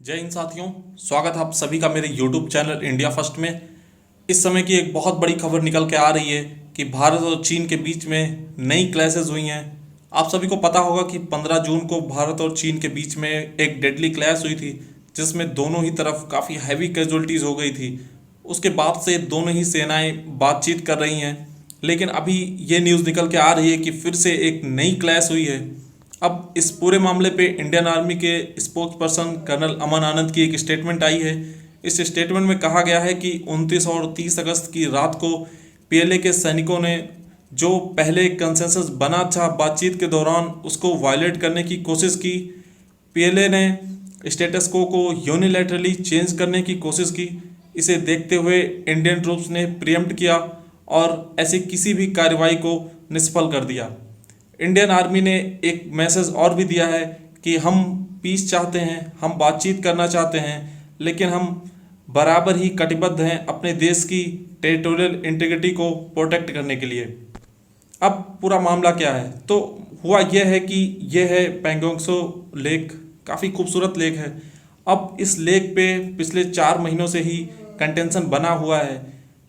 जय हिंद साथियों, स्वागत है आप सभी का मेरे YouTube चैनल इंडिया फर्स्ट में। इस समय की एक बहुत बड़ी खबर निकल के आ रही है कि भारत और चीन के बीच में नई क्लैशेस हुई हैं। आप सभी को पता होगा कि 15 जून को भारत और चीन के बीच में एक डेडली क्लैश हुई थी, जिसमें दोनों ही तरफ काफ़ी हैवी कैजुअल्टीज़ हो गई थी। उसके बाद से दोनों ही सेनाएं बातचीत कर रही हैं, लेकिन अभी ये न्यूज़ निकल के आ रही है कि फिर से एक नई क्लैश हुई है। अब इस पूरे मामले पे इंडियन आर्मी के spokes person colonel Aman Anand की एक स्टेटमेंट आई है। इस स्टेटमेंट में कहा गया है कि 29 और 30 अगस्त की रात को पीएलए के सैनिकों ने जो पहले कंसेंसस बना था बातचीत के दौरान, उसको वायलेट करने की कोशिश की। पीएलए ने स्टेटस को यूनिलैटरली चेंज करने की कोशिश की। इसे देखते हुए इंडियन ट्रूप्स ने प्रिएम्प्ट किया और ऐसी किसी भी कार्रवाई को निष्फल कर दिया। इंडियन आर्मी ने एक मैसेज और भी दिया है कि हम पीस चाहते हैं, हम बातचीत करना चाहते हैं, लेकिन हम बराबर ही कटिबद्ध हैं अपने देश की टेरिटोरियल इंटीग्रिटी को प्रोटेक्ट करने के लिए। अब पूरा मामला क्या है, तो हुआ यह है कि यह है पैंगोंग त्सो लेक, काफ़ी खूबसूरत लेक है। अब इस लेक पे पिछले 4 महीनों से ही कंटेंशन बना हुआ है,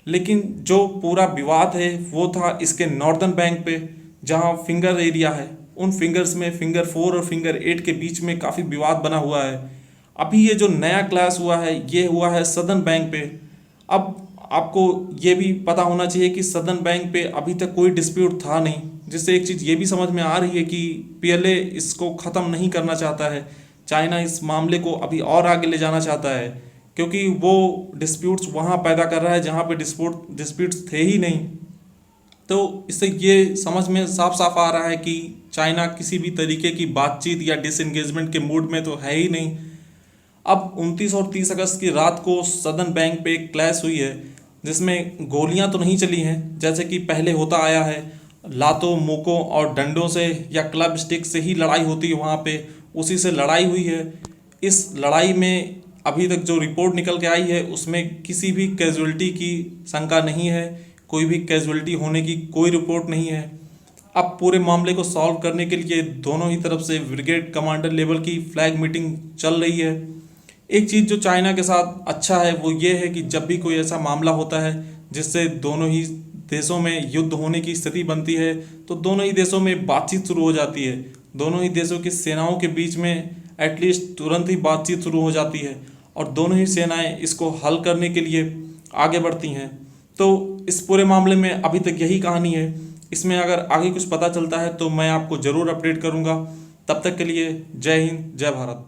लेकिन जो पूरा विवाद है वो था इसके नॉर्दर्न बैंक पे, जहाँ फिंगर एरिया है। उन फिंगर्स में फिंगर 4 और फिंगर 8 के बीच में काफ़ी विवाद बना हुआ है। अभी ये जो नया क्लैश हुआ है ये हुआ है सदर्न बैंक पे। अब आपको ये भी पता होना चाहिए कि सदर्न बैंक पे अभी तक कोई डिस्प्यूट था नहीं, जिससे एक चीज़ ये भी समझ में आ रही है कि पीएलए इसको ख़त्म नहीं करना चाहता है। चाइना इस मामले को अभी और आगे ले जाना चाहता है, क्योंकि वो डिस्प्यूट्स वहाँ पैदा कर रहा है जहाँ पे डिस्प्यूट्स थे ही नहीं। तो इससे ये समझ में साफ साफ आ रहा है कि चाइना किसी भी तरीके की बातचीत या डिसएंगेजमेंट के मूड में तो है ही नहीं। अब 29 और 30 अगस्त की रात को सदर्न बैंक पे एक क्लैश हुई है, जिसमें गोलियां तो नहीं चली हैं जैसे कि पहले होता आया है। लातों, मुक्कों और डंडों से या क्लब स्टिक से ही लड़ाई होती है वहाँ पे, उसी से लड़ाई हुई है। इस लड़ाई में अभी तक जो रिपोर्ट निकल के आई है उसमें किसी भी कैजुअल्टी की शंका नहीं है, कोई भी कैजुअल्टी होने की कोई रिपोर्ट नहीं है। अब पूरे मामले को सॉल्व करने के लिए दोनों ही तरफ से ब्रिगेड कमांडर लेवल की फ्लैग मीटिंग चल रही है। एक चीज़ जो चाइना के साथ अच्छा है वो ये है कि जब भी कोई ऐसा मामला होता है जिससे दोनों ही देशों में युद्ध होने की स्थिति बनती है, तो दोनों ही देशों में बातचीत शुरू हो जाती है। दोनों ही देशों की सेनाओं के बीच में एटलीस्ट तुरंत ही बातचीत शुरू हो जाती है और दोनों ही सेनाएं इसको हल करने के लिए आगे बढ़ती हैं। तो इस पूरे मामले में अभी तक यही कहानी है। इसमें अगर आगे कुछ पता चलता है तो मैं आपको ज़रूर अपडेट करूँगा। तब तक के लिए जय हिंद, जय भारत।